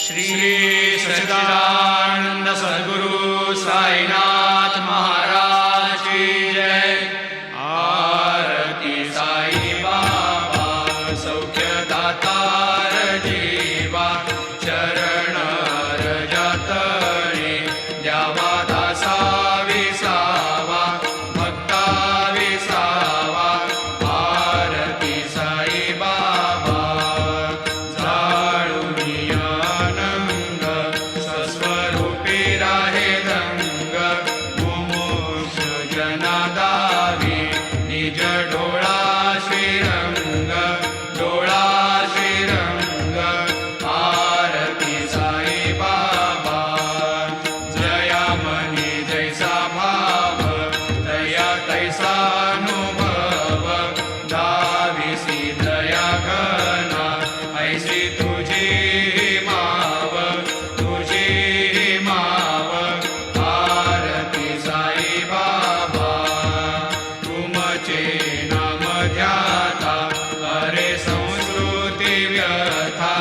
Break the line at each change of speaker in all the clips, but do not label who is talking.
श्री सच्चिदानंद सद्गुरु साईनाथ महाराज की जय। आरती साई बाबा सौख्यदातार जीवा, चरण रजतळी द्यावा दासा विसावा, भक्ता विसावा। आरती साई बाबा स्वस्वरूपी राहे दंग, मुमुक्ष जनादावी निज डोळा श्रीरंग, डोळा श्रीरंग। आरती साई बाबा जया मनी जैसा भाव, दया तैसा अनुभव। दाविसी दया घना ऐसी तुझी माव, तुझी माव। आरती साई बाबा तुमचे नाम ध्याता, अरे संस्कृती व्यथा।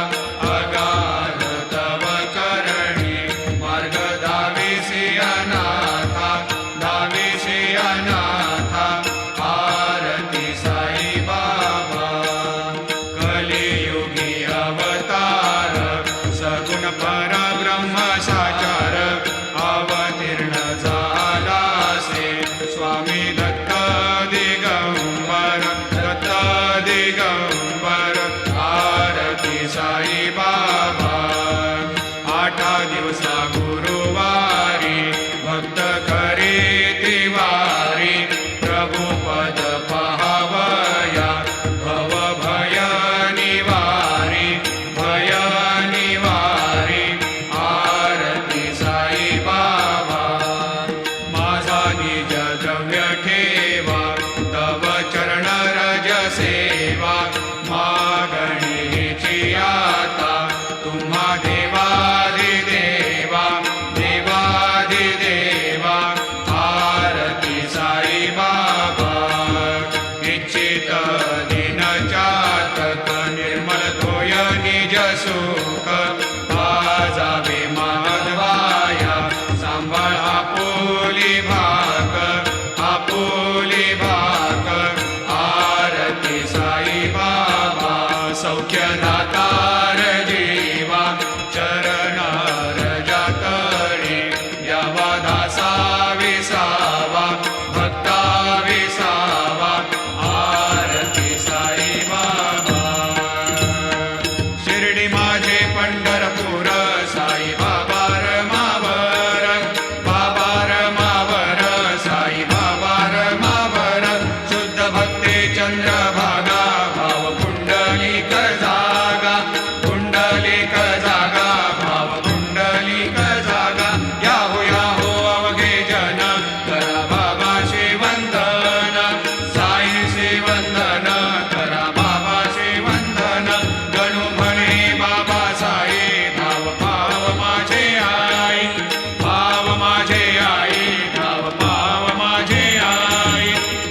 अगाध तव करणी मार्ग दाविसी अनाथा, दाविसी अनाथा। आरती साई बाबा कलियुगी अवतार, सगुण परब्रह्म साचार। अवतीर्ण झालासे स्वामी दत्त दिगंबर, दत्त दिगंबर। आरती साई बाबा 8 दिवसा गुरुवारी, भक्त करी तिवारी। प्रभु पद पाहावया भव भय निवारी, भय निवारी। आरती साई बाबा माझा निज द्रव्य ठेवा, तव चरण रज सेवा। मागणीची आता तुम्हा देवादिदेवा, देवादिदेवा। आरती साई बाबा इच्छित दिन चातक, निर्मल तोय निज सुख। पाजावे माधवाया सांभाळ आपुली भाग, आपुली भाग। आरती साई बाबा सौख्यदातार जीवा, चरण रजतळी द्यावा दासा विसावा, भक्ता विसावा। आरती साई बाबा शिर्डी माझे पंढरपूर, साई बाबा रमावर, बाबा रमावर। साई बाबा रमावर शुद्ध भक्ती चंद्रभागा, भाव पुंडलिक जागा, पुंडलिक जागा। भाव पुंडलिक जागा याहो अवघे जन, करा बाबाशी वंदन, साईशी वंदन। करा बाबाशी वंदन, गणू म्हणे बाबा साई। भाव पाव माझे आई, भाव माझे आई, भाव पाव माझे आई।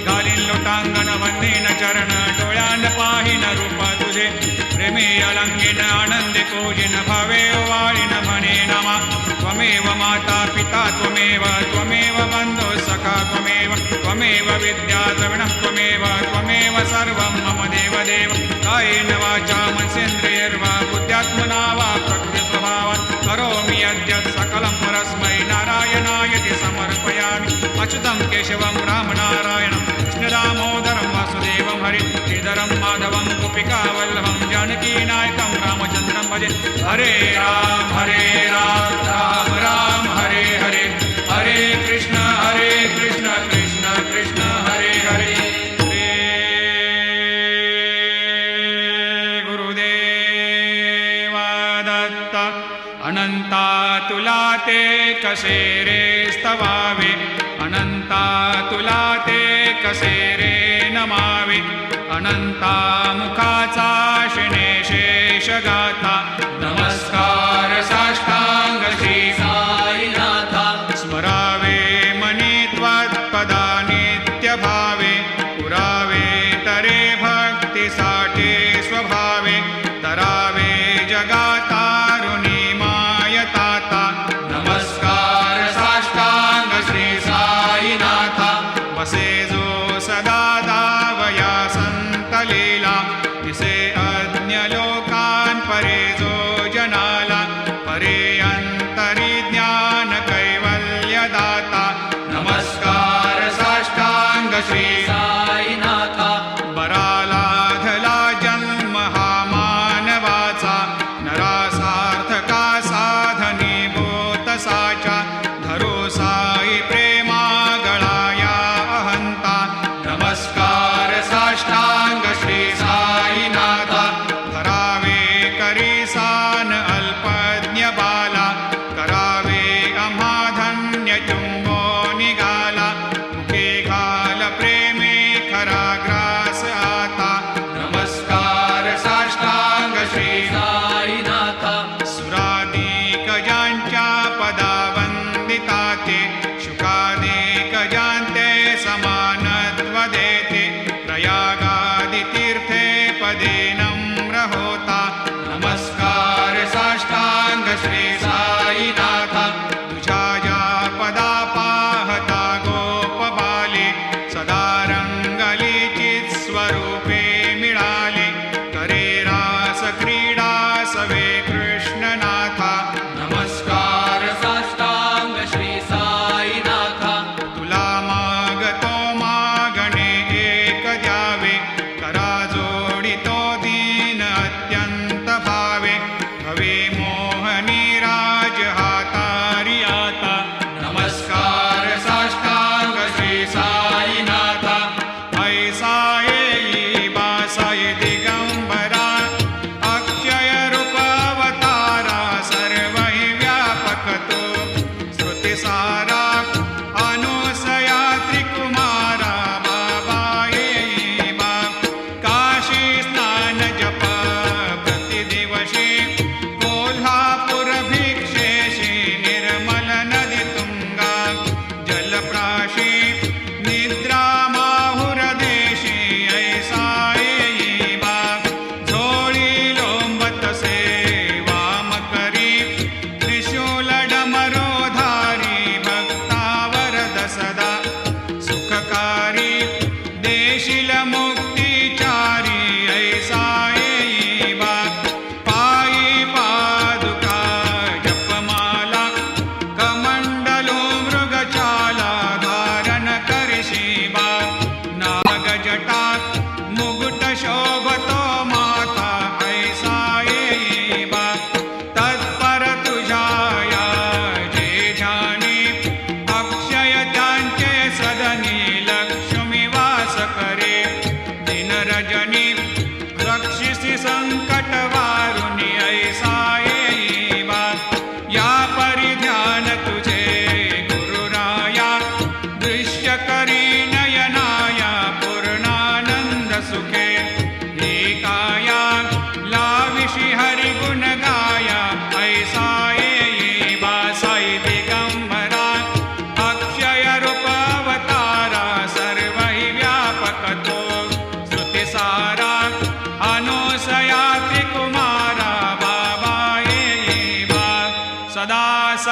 घालीन लोटांगण वंदीन चरण, डोळ्यान पाहिन रूप तुझे। प्रेमी अलंगिन आनंदी पूजिन, भावे वाळीन म्हणे नमा। त्वमेव माता पिता त्वमेव, त्वमेव बंधु सखा त्वमेव। त्वमेव विद्या द्रविणं त्वमेव, त्वमेव सर्वं मम देवदेव। कायेन वाचा मनसेन्द्रियैर्वा बुद्ध्यात्मना वा प्रकृतिस्वभावात् करोमि यद्यत् सकलं परस्मै नारायणायति समर्पयामि। अच्युतं केशवं रामनारायणं कृष्णदामोदरं वासुदेवं हरि श्रीधरं माधवं गोपिकावल्लभं जानकीनायकं रामचन्द्रं भजे। हरे राम राम राम हरे हरे, हरे कृष्ण कृष्ण कृष्ण हरे हरे। श्री गुरुदेव दत्त अनंता तुला ते कसे रे स्तवावे, अनंता तुला ते कसे रे नमावे। अनंता मुखाचा शिणे शेष गाथा, नमस्कार साष्टांग श्री साईनाथा। स्मरावे मनी त्वत्पदा नित्य भावे, पुरावे तरे भक्तीसाठी स्वभावे। तरावे जगातारुणी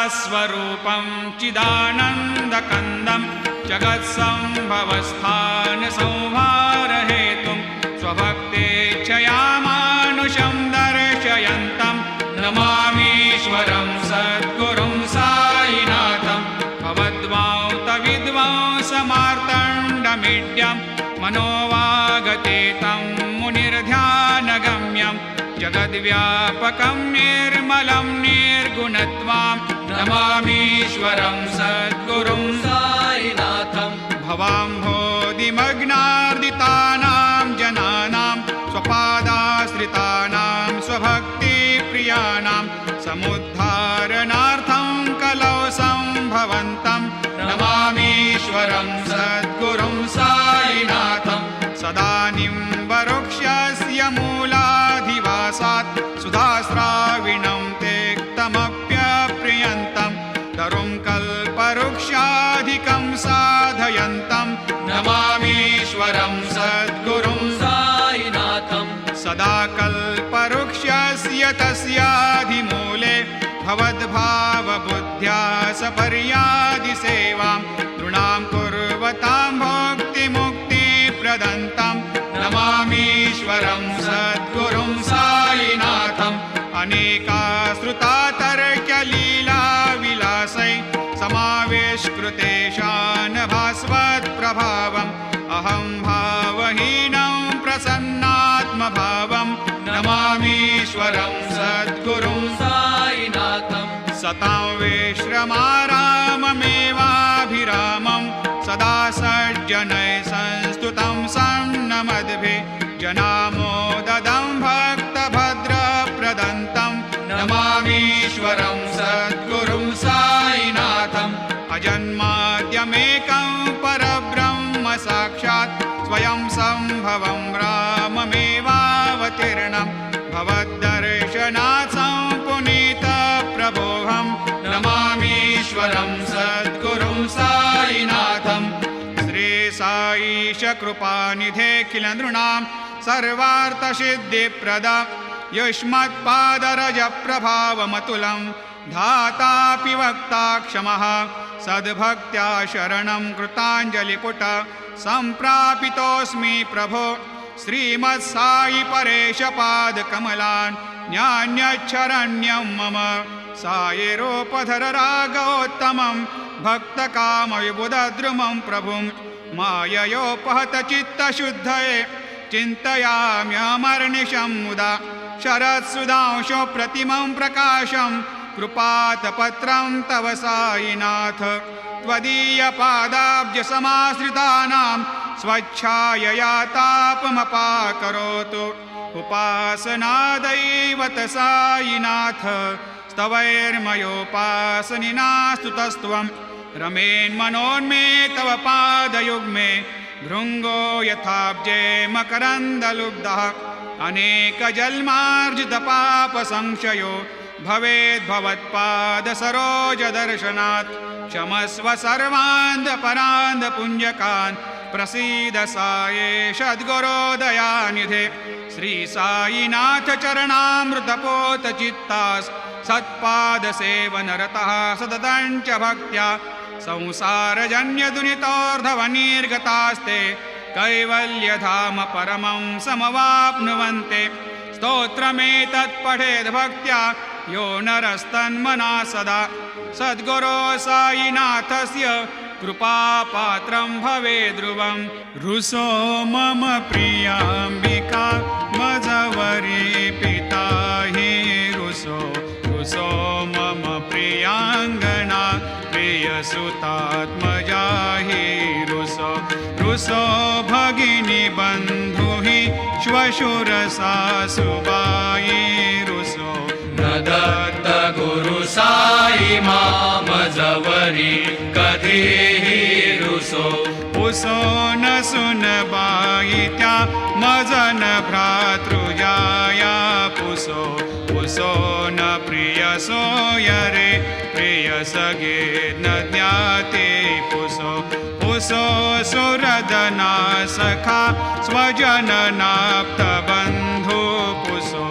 सस्वरूपं चिदानन्दकन्दं जगत्सम्भवस्थानसंहारहेतुं स्वभक्तेच्छयामानुषं दर्शयन्तं नमामीश्वरं सद्गुरुं साईनाथं भवद्वांतविद्वांसमार्तण्डमीड्यं मनोवागतेतं मुनिर्ध्यानगम्यं जगद्व्यापकं निर्मलं निर्गुणत्वां नमामीश्वरं सद्गुरुं
साईनाथं
भवाम्भोधिमग्नार्दितानां जनानां स्वपादाश्रितानां स्वभक्तिप्रियाणां समुद्धारणार्थं कलौ सम्भवन्तं नमामीश्वरं सद्गुरुं साईनाथं सदा निम्बवृक्षस्य मूलाधिवासात् सुधास्राविणं तेक्तमप्यप्रियन्तं तरुं कल्पवृक्षाधिकं साधयन्तं नमामीश्वरं सद्गुरुं
साईनाथं
सदा कल्पवृक्षस्य तस्याधिमूले भवद्भावबुद्ध्या सपर्यादिसेवां नृणां कुर्वतां भुक्तिमुक्तिप्रदन्तं नमामीश्वरं सद्गुरुं साईनाथम् अनेकाश्रुता तर्क्यलीलाविलासै समावेशकृतेशान भास्वत्प्रभावम् अहं भावहीनं प्रसन्नात्मभावं नमामीश्वरं सद्गुरुं
साईनाथं
सतां विश्रमाराममेवाभिरामं सदा सज्जनैः संस्तुतं सन्नमद्भिः जनामोददं भक्तभद्रप्रदन्तं नमामीश्वरं सद्गुरुं साईनाथम् अजन्माद्यमेकं परब्रह्म साक्षात् स्वयं सम्भवं राममेवावतीर्णं भवद्दर्शनात् सम्पुनीतप्रभोहं नमामीश्वरं सद्गुरुं साईनाथम् श्रीसाईश कृपानिधेऽखिलनृणां सर्वार्थसिद्धिप्रदा युष्मत्पादरजप्रभावमतुलं धातापि वक्ता क्षमः सद्भक्त्या शरणं कृताञ्जलिपुट सम्प्रापितोऽस्मि प्रभो श्रीमत्साई परेशपादकमलान् न्यान्यच्छरण्यं मम सायिरूपधर रागोत्तमं भक्तकामविबुधद्रुमं प्रभुं माययोपहतचित्तशुद्धये चिन्तयाम्यमर्निशं मुदा शरत्सुधांशो प्रतिमं प्रकाशं कृपातपत्रं तव साईनाथ त्वदीयपादाब्जसमाश्रितानां स्वच्छायया तापमपाकरोतु उपासनादैवत साईनाथ स्तवैर्मयोपासनिना स्तुतस्त्वं रमेन्मनोन्मे तव पादयुग्मे भृङ्गो यथाब्जे मकरन्दलुब्धः अनेकजन्मार्जितपापसंशयो भवेद्भवत्पादसरोजदर्शनात् क्षमस्व सर्वान्धपरान्धपुञ्जकान् प्रसीद सायेश सद्गुरोदयानिधे श्रीसाईनाथ चरणामृतपोतचित्तास् सत्पादसेवनरतः सततं च भक्त्या संसारजन्यदुरितोर्धवनिर्गतास्ते कैवल्यधाम परमं समवाप्नुवन्ते स्तोत्रमेतत्पठेद् भक्त्या यो नरस्तन्मना सदा सद्गुरो साईनाथस्य कृपापात्रं भवेद्ध्रुवं रुसो मम प्रियाम्बिका मजवरी पिता हि रुसो मम प्रियाङ्गना प्रियसुतात्मजा हि रुसो भगिनी बन्धु हि श्वशुरसासुबाई रुसो
न दत्त गुरु साई मामजवरी कधीहि रुसो
उसो न सुनबाई त्या मजन भ्रातृजाया पुसो न प्रिय सोयरे प्रिय सगे न ज्ञाते पुसो सुरदना सखा स्वजननाप्त बन्धु पुसो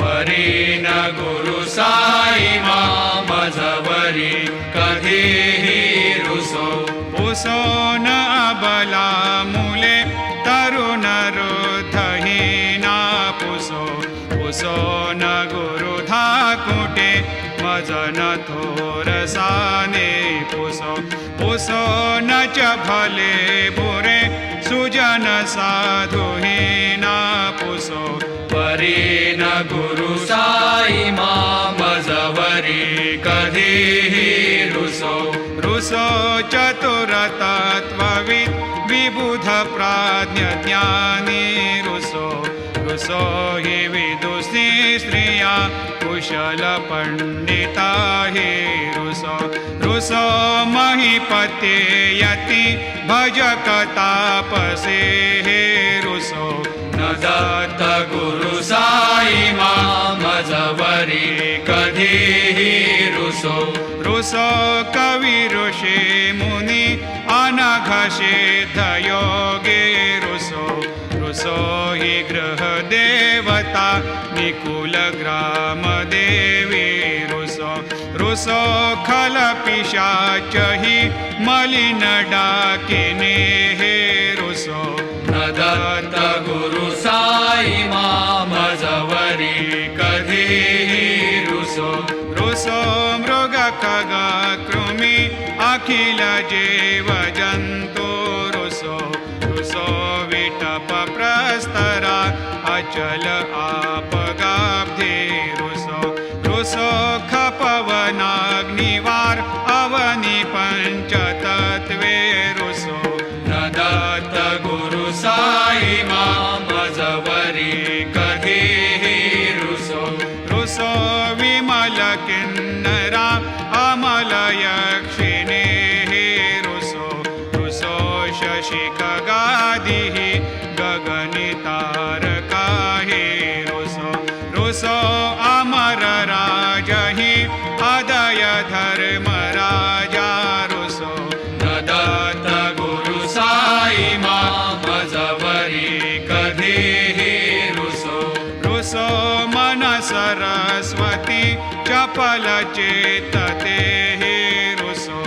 परी न गुरु साई मामजवरी माझवरी कधीही रुसो.
पुसो न अबला मुले तरुण वृद्धहीना पुसो. पुसो न गुरुधा कुटे मज न थोरसाने पुसो. पुसो न च भले बुरे सुजन साधुहीना पुसो.
परी न गुरु साई माझवरी कधीही रुसो.
रुसो चतुरतत्त्ववित् विबुध प्राज्ञ ज्ञानी रुसो. रुसो हि विदुषी स्त्रिया कुशल पंडिता हि रुसो. रुसो महीपते यति भजक तापसे हे रुसो.
न दत्त गुरु साई माझवरी कधीही रुसो.
रुसो कवि ऋषि मुनि अनघ सिद्ध योगे रुसो. रुसो हि गृह देवता निकुल ग्राम देवी रुसो. रुसो खल पिशाच हि मलिन डाकिने हे रुसो.
न दत्त गुरु साई माझवरी कधीही रुसो.
रुसो मृग खग कृमि अखिल जीव जंतु रुसो. रुसो विटप प्रस्तरा अचल आपगाब्धे रुसो. रुसो खपवनाग्निवार अवनि पंचतत्वे रुसो.
न दत्त गुरु साई माझवरी कधीही रुसो.
रुसो विमल किन्नरा अमल यक्षिणे हे रुसो. रुसो शशि खगादिः गगनितारका हे रुसो. रुसो अमर राजहि अदय धर्मराजा रुसो.
न दत्त गुरु साई माझवरी कधीही रुसो.
रुसो मन सरस्वती चपल चेतते हे रुसो.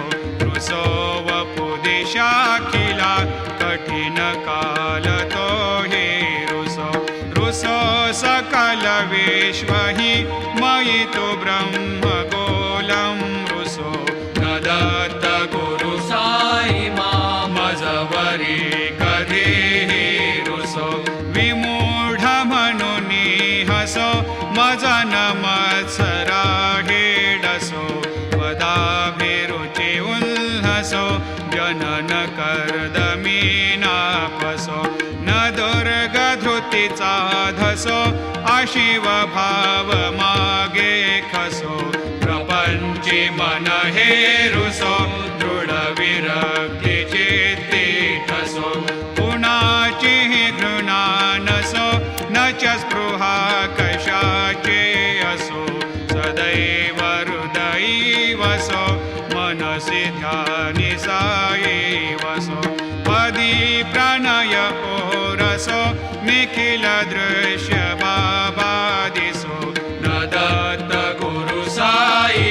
रुसो वपुदिशाखिला कठिन काल तो हे रुसो. रुसो सकल विश्व हि मयि तु ब्रह्म गोलं रुसो.
न दत्त गुरु साई माझवरी कधीही रुसो.
विमूढ मनुनी हसो मजन मत्सरा हेडसो. पदाभिरुचि उल्हसो जनन कर्दमीनापसो. न दुर्गधृतीचा धसो अशिव भाव मागे खसो. प्रपंची मन हे रुसो दृढ विरक्ती चित्ती ठसो. कुणाची घृणा नसो न च स्पृहा कशाचे असो. सदैव हृदयी वसो मनसि ध्यानि साई वसो. पदी प्रणय ओरसो निखिल दृश्य बाबा दिसो.
न दत्त गुरु साई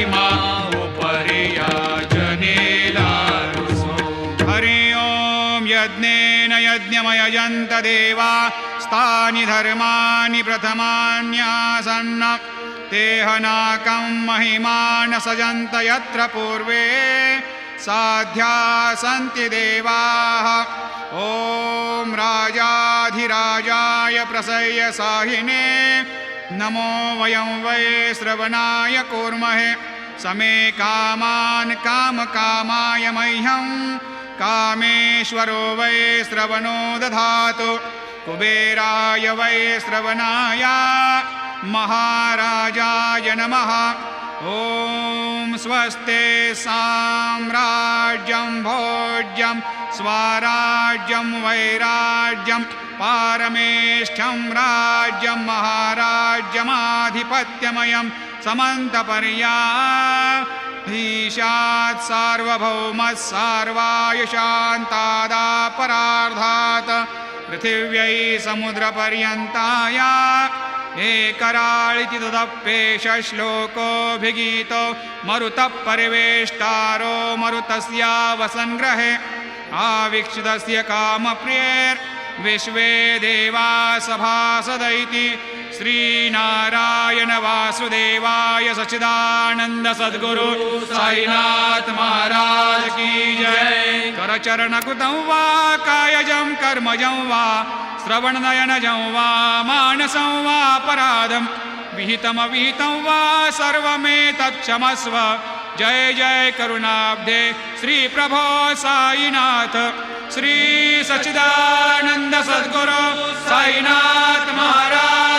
उपरि याचनेला रुसो.
हरि ओं यज्ञेन यज्ञमयजन्त देवा स्थानि धर्माणि प्रथमान्यासन्न. तेहनाकं महिमान सजन्त यत्र पूर्वे साध्या सन्ति देवाः. ॐ राजाधिराजाय प्रसह्य साहिने नमो वयं वै श्रवणाय कूर्महे. समे कामान् कामकामाय मह्यं कामेश्वरो वै श्रवणो दधातु. कुबेराय वै श्रवणाय महाराजाय नमः. ॐ स्वस्ते साम्राज्यं भोज्यं स्वराज्यं वैराज्यं पारमेष्ठ्यं राज्यं महाराज्यमाधिपत्यमयं समन्तपर्याधीशात् सार्वभौमः सार्वायुषान्तादापरार्धात् पृथिव्यै समुद्रपर्यन्ताय हे कराळिति तदप्येष श्लोकोऽभिगीतो मरुतः परिवेष्टारो मरुतस्य वसन्ग्रहे आवीक्षितस्य कामप्रियैर्विश्वे देवा सभासदैति श्रीनारायण वासुदेवाय सच्चिदानंद सद्गुरु साईनाथ महाराज की जय। करचरणकृतं वा कायजं कर्मजं वा श्रवणनयनजं वा मानसं वा अपराधं विहितमविहितं वा सर्वमेतत्क्षमस्व। जय जय करुणाब्धे श्री प्रभो साईनाथ श्री सच्चिदानंद सद्गुरु साईनाथ महाराज